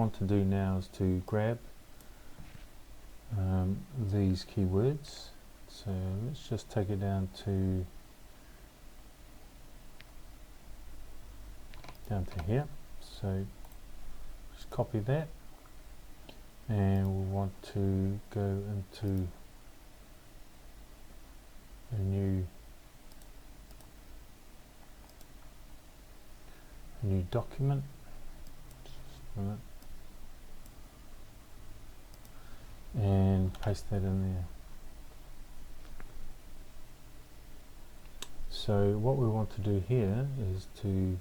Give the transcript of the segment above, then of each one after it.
want to do now is to grab these keywords. So let's just take it down to here. So just copy that, and we want to go into a new document. Just a minute. And paste that in there. So what we want to do here is to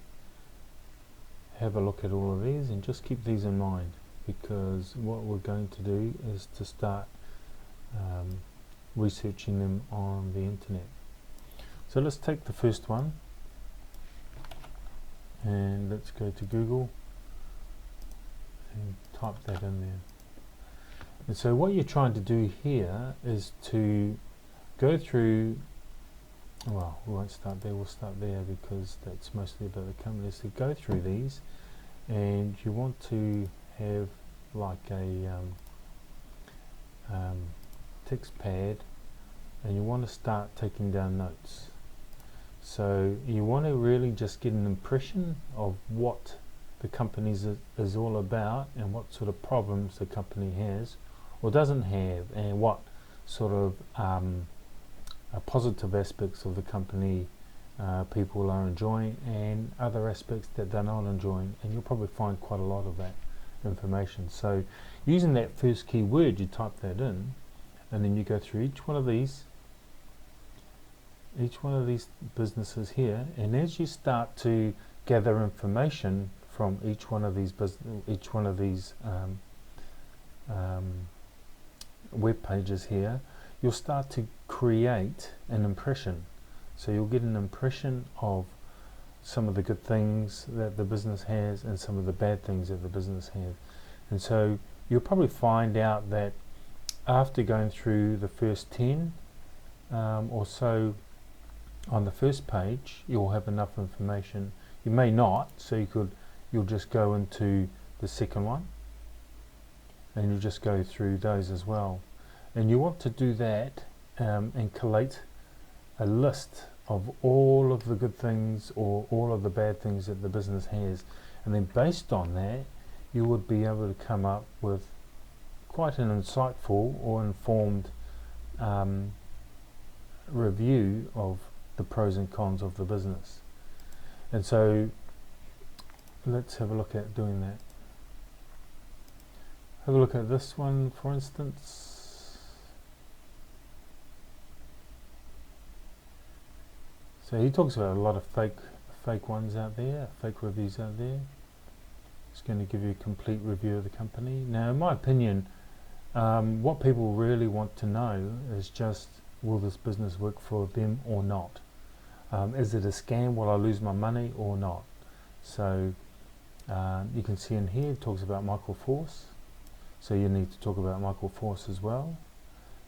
have a look at all of these, and just keep these in mind, because what we're going to do is to start researching them on the internet. So let's take the first one and let's go to Google and type that in there. And so what you're trying to do here is to go through, well, we won't start there, we'll start there because that's mostly about the companies. So go through these, and you want to have like a text pad, and you want to start taking down notes. So you want to really just get an impression of what the company is all about, and what sort of problems the company has or doesn't have, and what sort of positive aspects of the company people are enjoying, and other aspects that they're not enjoying, and you'll probably find quite a lot of that information. So using that first keyword, you type that in, and then you go through each one of these businesses here, and as you start to gather information from each one of these web pages here, you'll start to create an impression. So you'll get an impression of some of the good things that the business has and some of the bad things that the business has. And so you'll probably find out that after going through the first 10 or so on the first page, you'll have enough information. You may not, so you'll just go into the second one, and you'll just go through those as well. And you want to do that and collate a list of all of the good things or all of the bad things that the business has, and then based on that you would be able to come up with quite an insightful or informed review of the pros and cons of the business. And so let's have a look at doing that. Have a look at this one, for instance. So he talks about a lot of fake ones out there, fake reviews out there. It's going to give you a complete review of the company. Now, in my opinion, what people really want to know is just, will this business work for them or not? Is it a scam? Will I lose my money or not? So you can see in here it talks about Michael Force. So you need to talk about Michael Force as well.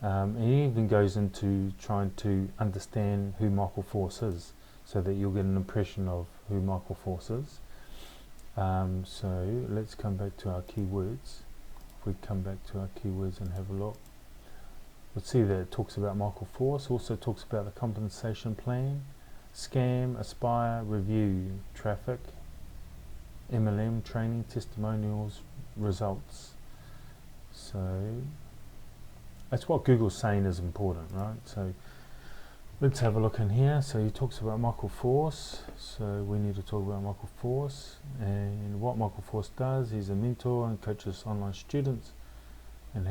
And he even goes into trying to understand who Michael Force is, so that you'll get an impression of who Michael Force is. So let's come back to our keywords. If we come back to our keywords and have a look, we'll see that it talks about Michael Force, also talks about the compensation plan, scam, aspire, review, traffic, MLM, training, testimonials, results. So that's what Google's saying is important, right? So let's have a look in here. So he talks about Michael Force, so we need to talk about Michael Force and what Michael Force does. He's a mentor and coaches online students, and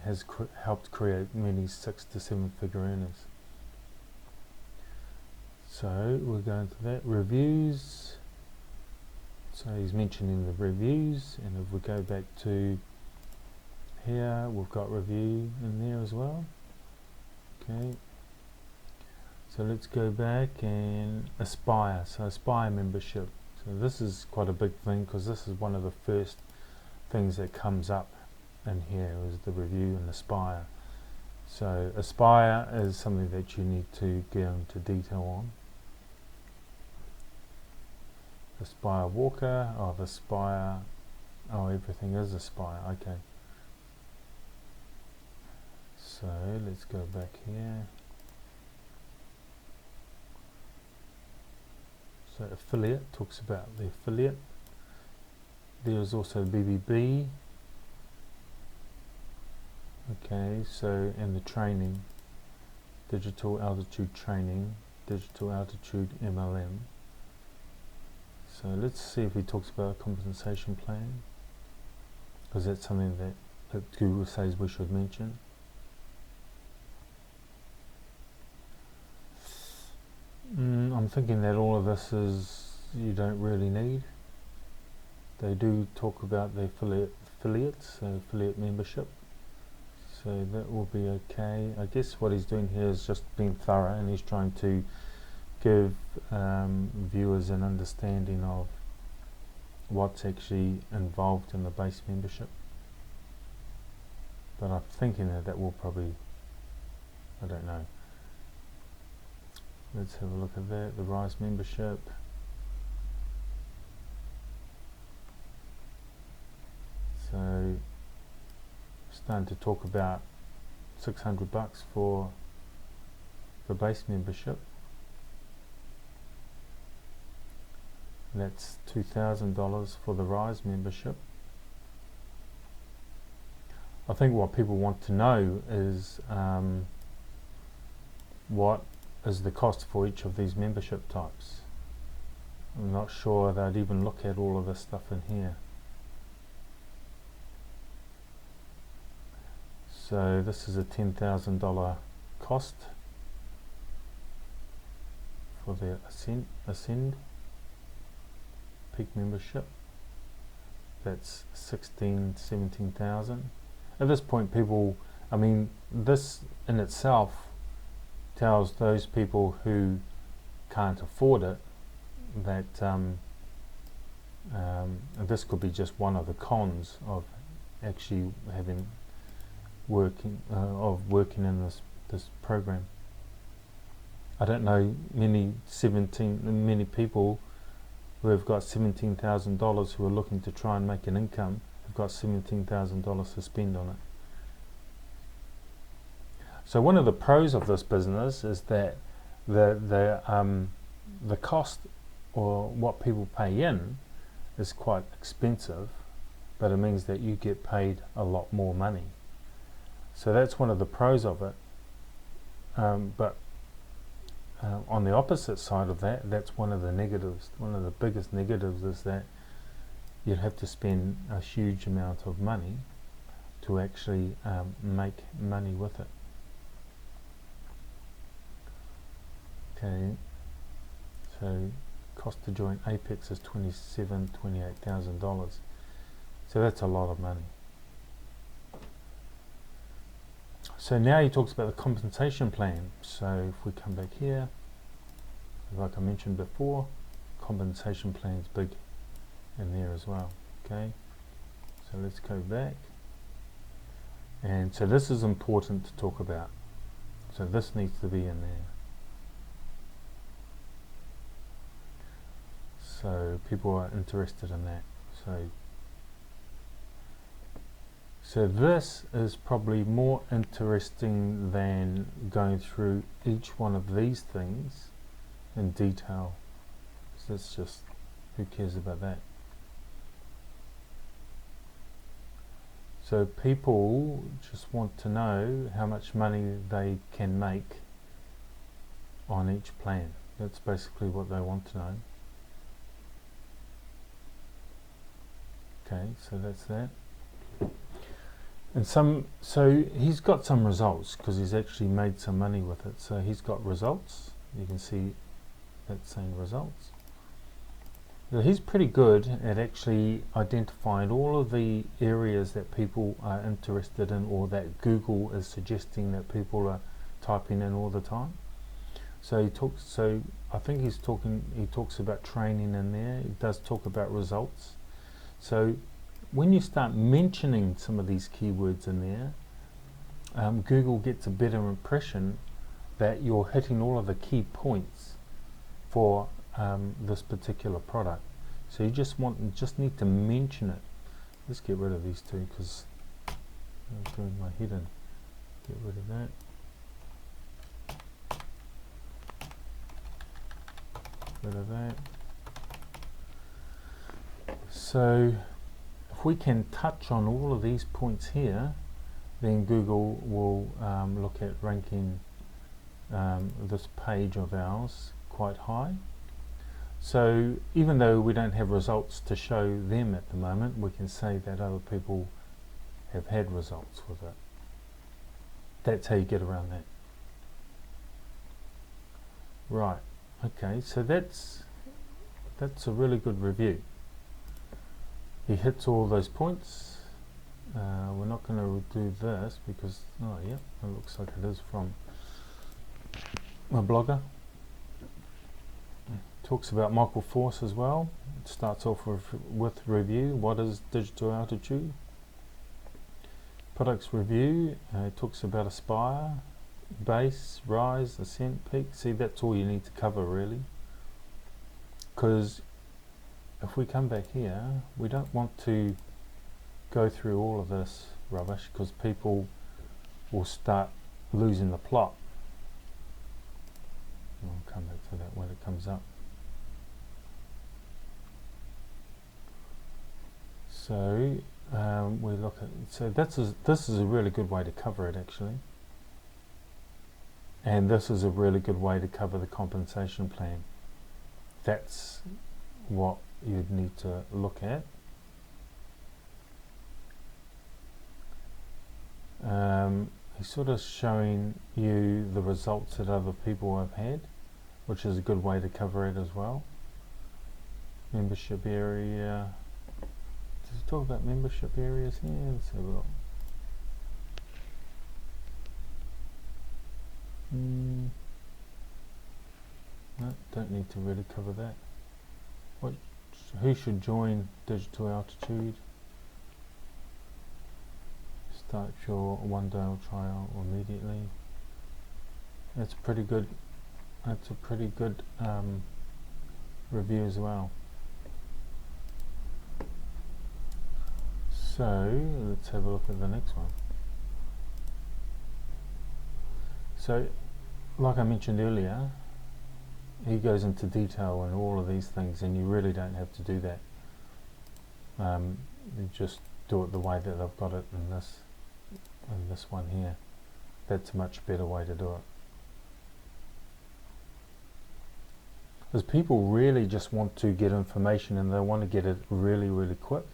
has helped create many 6 to 7 figure earners. So we're going to that. Reviews. So he's mentioning the reviews, and if we go back to here, we've got review in there as well. Okay, so let's go back and Aspire. So Aspire membership. So this is quite a big thing, because this is one of the first things that comes up in here, is the review and Aspire. So Aspire is something that you need to get into detail on. Aspire Walker, or the Aspire Oh, everything is Aspire, okay. So let's go back here. So affiliate talks about the affiliate. There is also BBB. Okay, so and the training, digital altitude training, digital altitude MLM. So let's see if he talks about a compensation plan, because that's something that Google says we should mention. I'm thinking that all of this is you don't really need. They do talk about the affiliates, so affiliate membership. So that will be okay. I guess what he's doing here is just being thorough, and he's trying to give viewers an understanding of what's actually involved in the base membership. But I'm thinking that will probably, I don't know. Let's have a look at that, the Rise membership. So starting to talk about $600 for the base membership. That's $2,000 for the Rise membership. I think what people want to know is what is the cost for each of these membership types. I'm not sure they'd even look at all of this stuff in here. So this is a $10,000 cost for the Ascend peak membership. That's 17,000. At this point, people, I mean, this in itself tells those people who can't afford it that this could be just one of the cons of actually having working in this program. I don't know many people who have got $17,000 who are looking to try and make an income have got $17,000 to spend on it. So one of the pros of this business is that the cost, or what people pay in, is quite expensive, but it means that you get paid a lot more money. So that's one of the pros of it. But on the opposite side of that, that's one of the negatives. One of the biggest negatives is that you'd have to spend a huge amount of money to actually make money with it. Okay, so cost to join Apex is $28,000. So that's a lot of money. So now he talks about the compensation plan. So if we come back here, like I mentioned before, compensation plan is big in there as well. Okay, so let's go back. And so this is important to talk about. So this needs to be in there. So people are interested in that. So this is probably more interesting than going through each one of these things in detail. So it's just, who cares about that? So people just want to know how much money they can make on each plan. That's basically what they want to know. Okay, so that's that. And so he's got some results because he's actually made some money with it. So he's got results. You can see that saying results. So he's pretty good at actually identifying all of the areas that people are interested in, or that Google is suggesting that people are typing in all the time. So he talks. So I think he talks about training in there. He does talk about results. So when you start mentioning some of these keywords in there, Google gets a better impression that you're hitting all of the key points for this particular product. So you just need to mention it Let's get rid of these two because I'm doing my head in. Get rid of that. Rid of that. So if we can touch on all of these points here, then Google will look at ranking this page of ours quite high. So even though we don't have results to show them at the moment, we can say that other people have had results with it. That's how you get around that. Right, okay, so that's a really good review. He hits all those points. We're not going to do this because, oh yeah, it looks like it is from a blogger. Talks about Michael Force as well. It starts off with review. What is digital altitude? Products review. It talks about Aspire, base, rise, ascent, peak. See, that's all you need to cover really. Because if we come back here, we don't want to go through all of this rubbish because people will start losing the plot. I'll come back to that when it comes up. So we look at, so this is a really good way to cover it actually, and this is a really good way to cover the compensation plan. That's what you'd need to look at. He's sort of showing you the results that other people have had, which is a good way to cover it as well. Membership area. Does he talk about membership areas here? Let's have a look. No, don't need to really cover that. Who should join Digital Altitude? Start your one-day trial immediately. That's pretty good. That's a pretty good review as well. So let's have a look at the next one. So, like I mentioned earlier, he goes into detail on all of these things, and you really don't have to do that. You just do it the way that they've got it in this one here. That's a much better way to do it. Because people really just want to get information and they want to get it really, really quick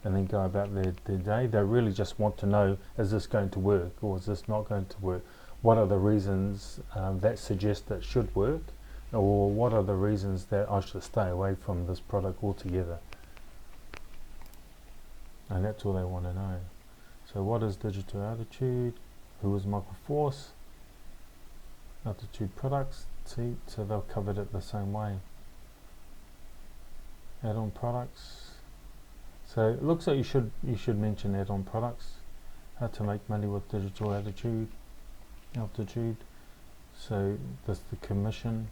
and then go about their day. They really just want to know, is this going to work or is this not going to work? What are the reasons that suggest that it should work? Or what are the reasons that I should stay away from this product altogether? And that's all they want to know. So what is Digital Altitude? Who is Michael Force? Altitude products. See, so they've covered it the same way. Add-on products. So it looks like you should mention add-on products. How to make money with Digital Altitude. So that's the commission.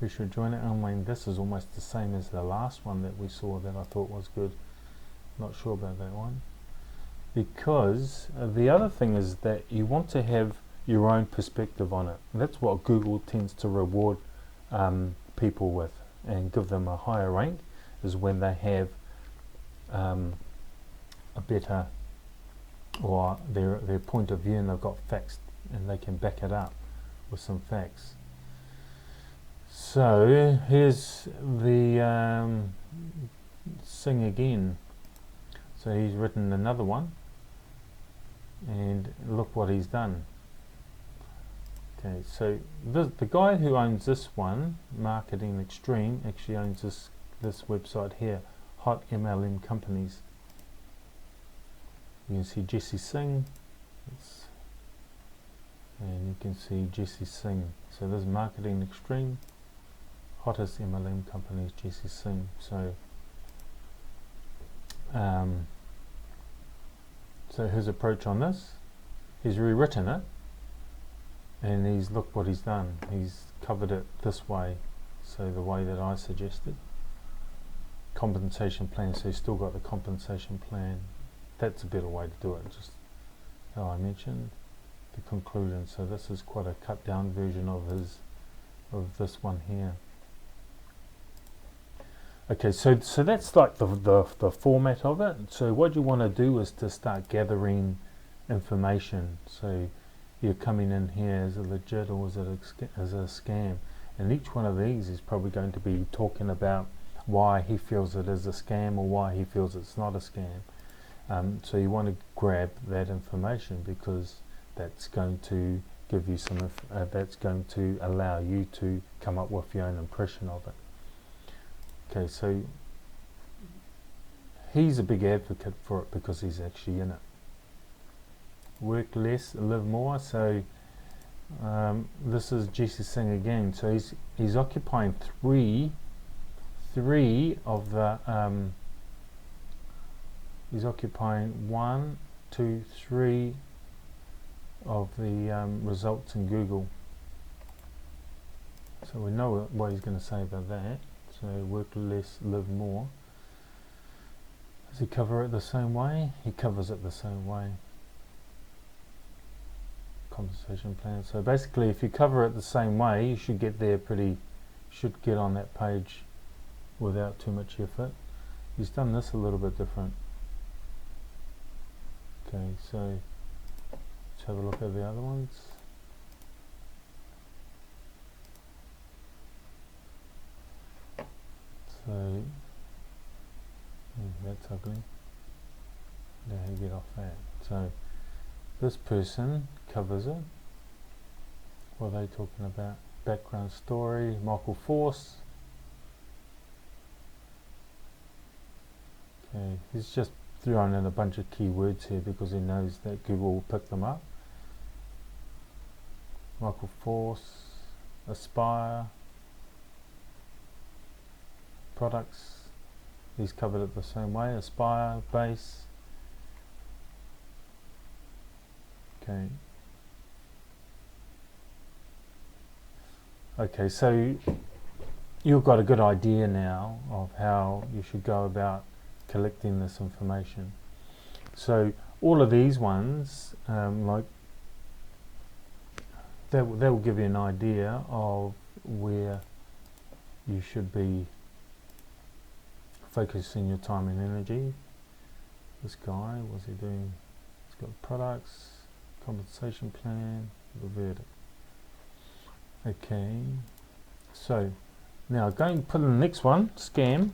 Who should join it? I mean, this is almost the same as the last one that we saw that I thought was good. Not sure about that one. Because the other thing is that you want to have your own perspective on it. And that's what Google tends to reward people with and give them a higher rank, is when they have a better, or their point of view, and they've got facts and they can back it up with some facts. So here's the Sing again. So he's written another one, and look what he's done. Okay, so the guy who owns this one, Marketing Extreme, actually owns this website here, Hot MLM Companies. You can see Jesse Singh, and you can see Jesse Singh. So this is Marketing Extreme, Hottest MLM Companies, Jesse Singh. So so his approach on this, he's rewritten it, and look what he's done. He's covered it this way, so the way that I suggested. Compensation plan, so he's still got the compensation plan that's a better way to do it, just how I mentioned the conclusion. So this is quite a cut down version of this one here. Okay, so that's like the format of it. So what you want to do is to start gathering information. So you're coming in here, is it legit or is it a scam? And each one of these is probably going to be talking about why he feels it is a scam or why he feels it's not a scam. So you want to grab that information, because that's going to give you some that's going to allow you to come up with your own impression of it. Okay, so he's a big advocate for it because he's actually in it. Work less, live more. So this is Jesse Singh again. So he's occupying three of the he's occupying 1, 2, 3 of the results in Google. So we know what he's going to say about that. So work less, live more. Does he cover it the same way? He covers it the same way. Compensation plan. So basically, if you cover it the same way, you should get there should get on that page without too much effort. He's done this a little bit different. Okay, so let's have a look at the other ones. So that's ugly. How do you get off that? So this person covers it. What are they talking about? Background story, Michael Force. Okay, he's just throwing in a bunch of keywords here because he knows that Google will pick them up. Michael Force, Aspire, products. He's covered it the same way. Aspire, base. Okay. Okay, so you've got a good idea now of how you should go about collecting this information. So all of these ones, like that will give you an idea of where you should be focusing your time and energy. This guy, what's he doing? He's got products, compensation plan, the verdict. Okay, so now going to put in the next one, scam.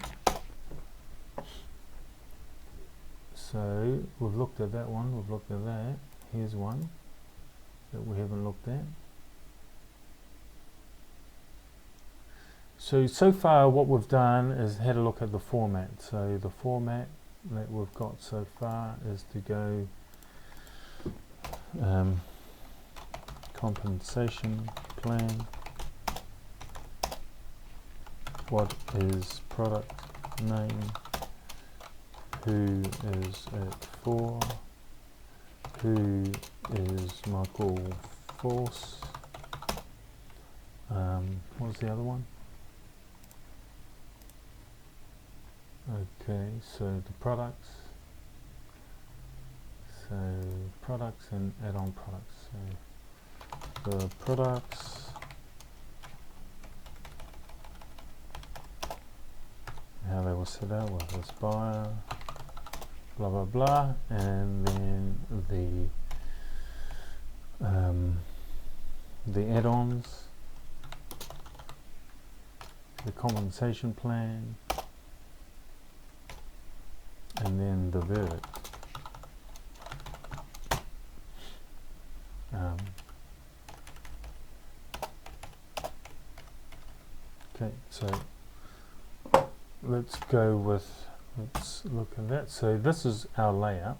So we've looked at that one, we've looked at that. Here's one that we haven't looked at. So far what we've done is had a look at the format. So the format that we've got so far is to go compensation plan, what is product name, who is it for, who is Michael Force, what was the other one? Okay, so the products, so products and add-on products. So the products, how they were set out with Aspire, blah blah blah, and then the add-ons, the compensation plan, and then the verdict. Okay, so let's look at that. So this is our layout.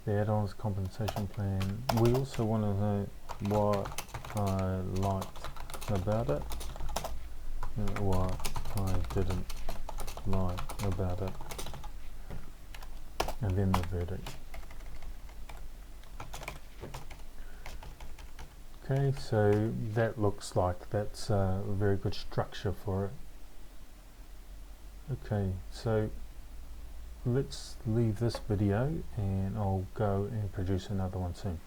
The add-ons, compensation plan. We also want to know what I liked about it and what I didn't like about it, and then the verdict. Okay, so that looks like that's a very good structure for it. Okay, so let's leave this video and I'll go and produce another one soon.